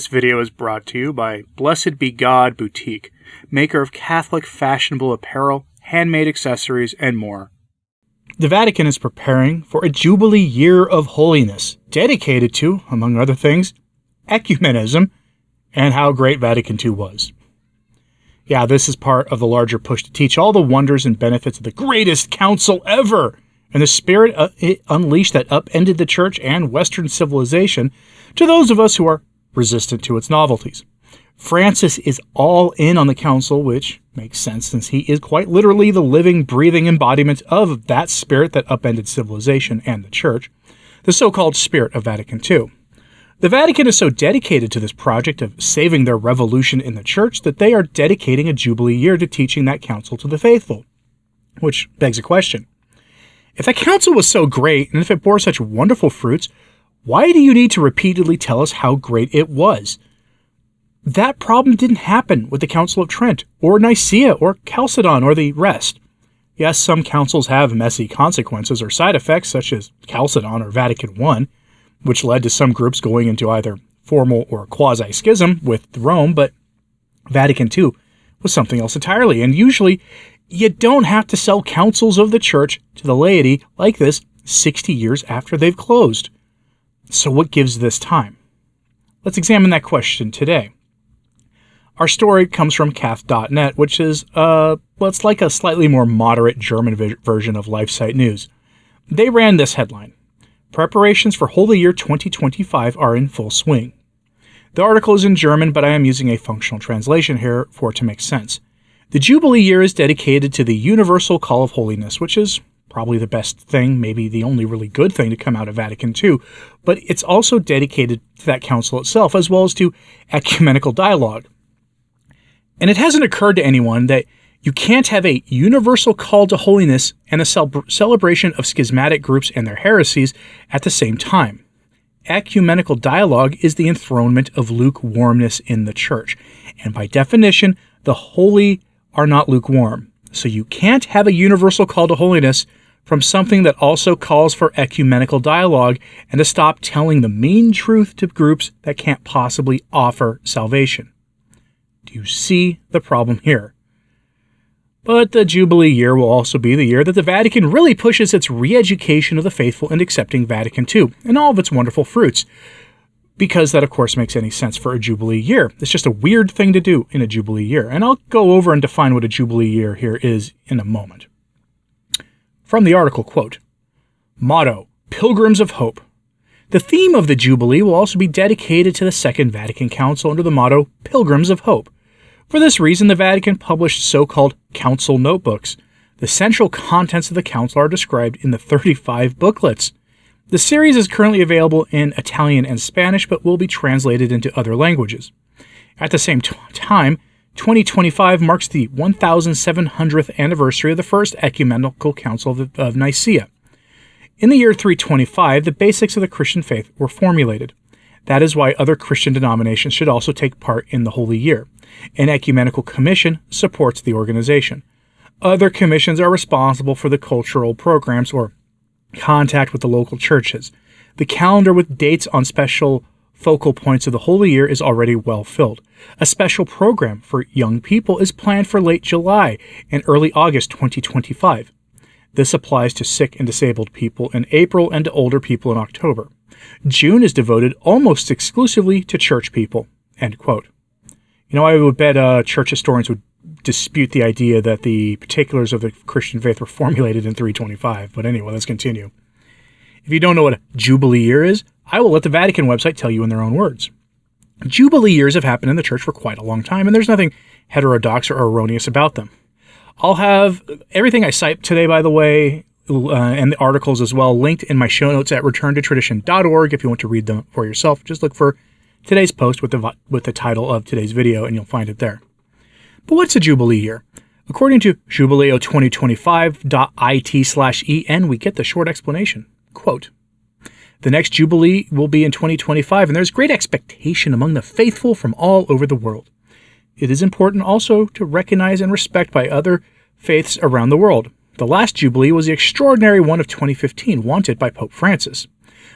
This video is brought to you by Blessed Be God Boutique, maker of Catholic fashionable apparel, handmade accessories, and more. The Vatican is preparing for a Jubilee Year of Holiness, dedicated to, among other things, ecumenism and how great Vatican II was. Yeah, this is part of the larger push to teach all the wonders and benefits of the greatest council ever, and the spirit it unleashed that upended the Church and Western civilization to those of us who are resistant to its novelties. Francis is all in on the council, which makes sense since he is quite literally the living, breathing embodiment of that spirit that upended civilization and the Church, the so-called spirit of Vatican II. The Vatican is so dedicated to this project of saving their revolution in the Church that they are dedicating a Jubilee year to teaching that council to the faithful. Which begs a question. If that council was so great, and if it bore such wonderful fruits, why do you need to repeatedly tell us how great it was? That problem didn't happen with the Council of Trent, or Nicaea, or Chalcedon, or the rest. Yes, some councils have messy consequences or side effects, such as Chalcedon or Vatican I, which led to some groups going into either formal or quasi-schism with Rome, but Vatican II was something else entirely, and usually you don't have to sell councils of the Church to the laity like this 60 years after they've closed. So what gives this time? Let's examine that question today. Our story comes from cath.net, which is, it's like a slightly more moderate German version of LifeSite News. They ran this headline: Preparations for Holy Year 2025 are in full swing. The article is in German, but I am using a functional translation here for it to make sense. The Jubilee year is dedicated to the universal call of holiness, which is probably the best thing, maybe the only really good thing to come out of Vatican II, but it's also dedicated to that council itself, as well as to ecumenical dialogue. And it hasn't occurred to anyone that you can't have a universal call to holiness and a celebration of schismatic groups and their heresies at the same time. Ecumenical dialogue is the enthronement of lukewarmness in the Church, and by definition, the holy are not lukewarm. So you can't have a universal call to holiness from something that also calls for ecumenical dialogue and to stop telling the mean truth to groups that can't possibly offer salvation. Do you see the problem here? But the Jubilee year will also be the year that the Vatican really pushes its re-education of the faithful in accepting Vatican II and all of its wonderful fruits, because that, of course, makes any sense for a Jubilee year. It's just a weird thing to do in a Jubilee year, and I'll go over and define what a Jubilee year here is in a moment. From the article, quote, Motto, Pilgrims of Hope. The theme of the Jubilee will also be dedicated to the Second Vatican Council under the motto, Pilgrims of Hope. For this reason, the Vatican published so-called council notebooks. The central contents of the council are described in the 35 booklets. The series is currently available in Italian and Spanish, but will be translated into other languages. At the same time, 2025 marks the 1,700th anniversary of the First Ecumenical Council of Nicaea. In the year 325, the basics of the Christian faith were formulated. That is why other Christian denominations should also take part in the Holy Year. An ecumenical commission supports the organization. Other commissions are responsible for the cultural programs or contact with the local churches. The calendar with dates on special focal points of the Holy Year is already well filled. A special program for young people is planned for late July and early August 2025. This applies to sick and disabled people in April and to older people in October. June is devoted almost exclusively to church people. End quote. I would bet church historians would dispute the idea that the particulars of the Christian faith were formulated in 325. But anyway, let's continue. If you don't know what a Jubilee year is, I will let the Vatican website tell you in their own words. Jubilee years have happened in the Church for quite a long time, and there's nothing heterodox or erroneous about them. I'll have everything I cite today, by the way, and the articles as well, linked in my show notes at returntotradition.org if you want to read them for yourself. Just look for today's post with the title of today's video, and you'll find it there. But what's a Jubilee year? According to jubileo2025.it/en, we get the short explanation. Quote, the next Jubilee will be in 2025, and there's great expectation among the faithful from all over the world. It is important also to recognize and respect by other faiths around the world. The last Jubilee was the extraordinary one of 2015, wanted by Pope Francis.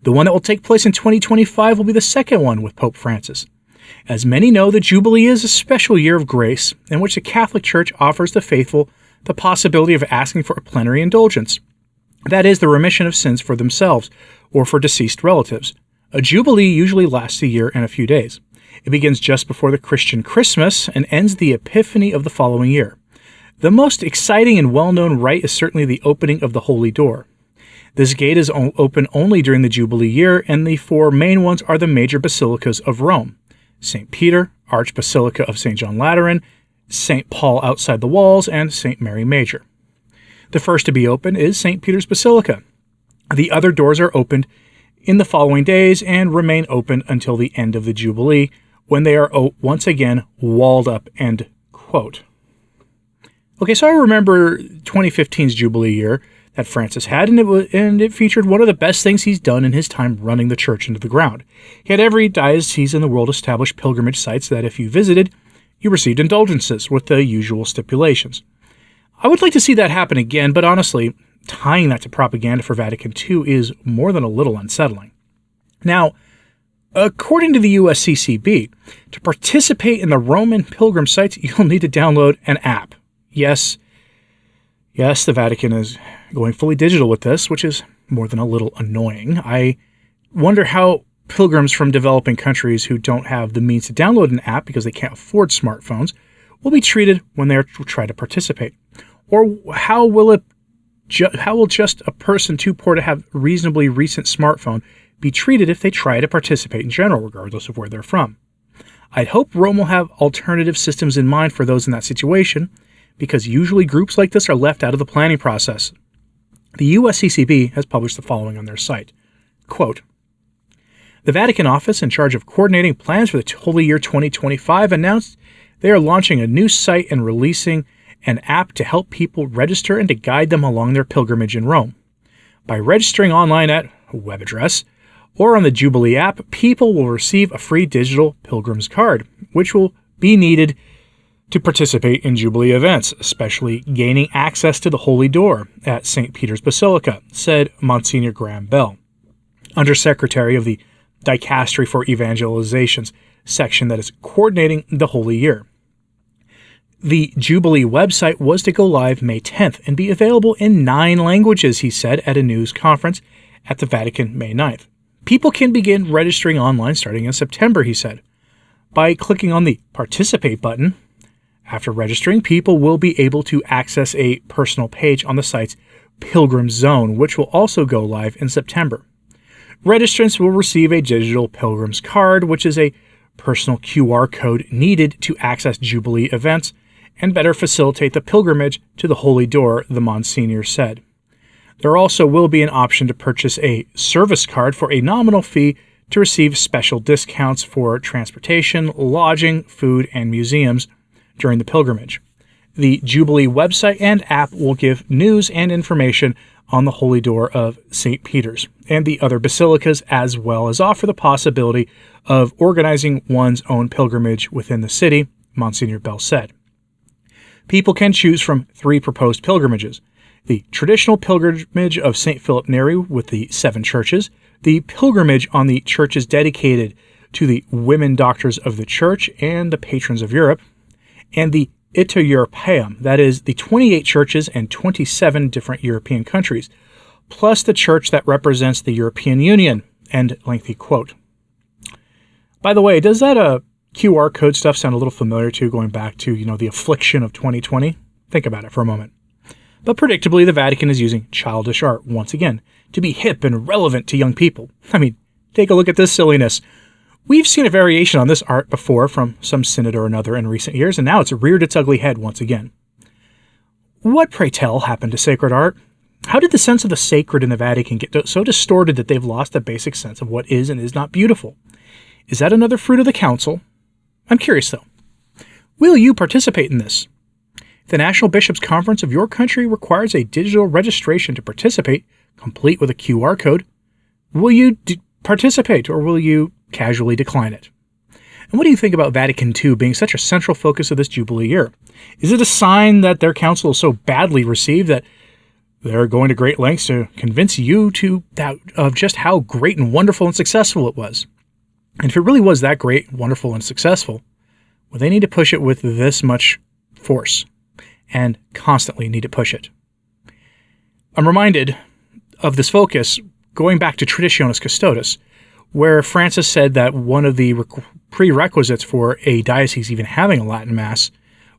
The one that will take place in 2025 will be the second one with Pope Francis. As many know, the Jubilee is a special year of grace in which the Catholic Church offers the faithful the possibility of asking for a plenary indulgence. That is, the remission of sins for themselves or for deceased relatives. A Jubilee usually lasts a year and a few days. It begins just before the Christian Christmas and ends the Epiphany of the following year. The most exciting and well-known rite is certainly the opening of the Holy Door. This gate is open only during the Jubilee year, and the four main ones are the major basilicas of Rome: St. Peter, Archbasilica of St. John Lateran, St. Paul outside the walls, and St. Mary Major. The first to be opened is St. Peter's Basilica. The other doors are opened in the following days and remain open until the end of the Jubilee, when they are once again walled up, end quote. Okay, so I remember 2015's Jubilee year that Francis had, and it featured one of the best things he's done in his time running the church into the ground. He had every diocese in the world establish pilgrimage sites that if you visited, you received indulgences with the usual stipulations. I would like to see that happen again, but honestly, tying that to propaganda for Vatican II is more than a little unsettling. Now, according to the USCCB, to participate in the Roman pilgrim sites, you'll need to download an app. Yes, the Vatican is going fully digital with this, which is more than a little annoying. I wonder how pilgrims from developing countries who don't have the means to download an app because they can't afford smartphones will be treated when they try to participate. Or how will just a person too poor to have a reasonably recent smartphone be treated if they try to participate in general, regardless of where they're from? I'd hope Rome will have alternative systems in mind for those in that situation, because usually groups like this are left out of the planning process. The USCCB has published the following on their site. Quote, "The Vatican office in charge of coordinating plans for the Holy Year 2025 announced they are launching a new site and releasing an app to help people register and to guide them along their pilgrimage in Rome. By registering online at a web address or on the Jubilee app, people will receive a free digital pilgrim's card, which will be needed to participate in Jubilee events, especially gaining access to the Holy Door at St. Peter's Basilica," said Monsignor Graham Bell, Undersecretary of the Dicastery for Evangelization's section that is coordinating the Holy Year. The Jubilee website was to go live May 10th and be available in 9 languages, he said at a news conference at the Vatican May 9th. People can begin registering online starting in September, he said, by clicking on the Participate button. After registering, people will be able to access a personal page on the site's Pilgrim Zone, which will also go live in September. Registrants will receive a digital pilgrim's card, which is a personal QR code needed to access Jubilee events and better facilitate the pilgrimage to the Holy Door, the Monsignor said. There also will be an option to purchase a service card for a nominal fee to receive special discounts for transportation, lodging, food, and museums during the pilgrimage. The Jubilee website and app will give news and information on the Holy Door of St. Peter's and the other basilicas, as well as offer the possibility of organizing one's own pilgrimage within the city, Monsignor Bell said. People can choose from 3 proposed pilgrimages: the traditional pilgrimage of St. Philip Neri with the 7 churches, the pilgrimage on the churches dedicated to the women doctors of the Church and the patrons of Europe, and the Iter Europaeum, that is, the 28 churches and 27 different European countries, plus the church that represents the European Union, end lengthy quote. By the way, does that QR code stuff sound a little familiar to going back to, the affliction of 2020? Think about it for a moment. But predictably, the Vatican is using childish art once again to be hip and relevant to young people. I mean, take a look at this silliness. We've seen a variation on this art before from some synod or another in recent years, and now it's reared its ugly head once again. What, pray tell, happened to sacred art? How did the sense of the sacred in the Vatican get so distorted that they've lost the basic sense of what is and is not beautiful? Is that another fruit of the council? I'm curious, though. Will you participate in this? If the National Bishops' Conference of your country requires a digital registration to participate, complete with a QR code, will you participate, or will you casually decline it? And what do you think about Vatican II being such a central focus of this Jubilee year? Is it a sign that their council is so badly received that they're going to great lengths to convince you of just how great and wonderful and successful it was? And if it really was that great, wonderful, and successful, well, they need to push it with this much force and constantly need to push it. I'm reminded of this focus going back to Traditionis Custodes, where Francis said that one of the prerequisites for a diocese even having a Latin Mass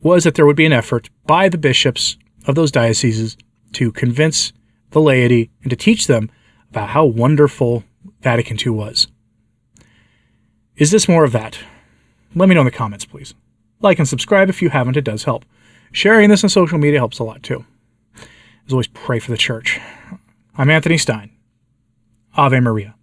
was that there would be an effort by the bishops of those dioceses to convince the laity and to teach them about how wonderful Vatican II was. Is this more of that? Let me know in the comments, please. Like and subscribe if you haven't, it does help. Sharing this on social media helps a lot too. As always, pray for the church. I'm Anthony Stine. Ave Maria.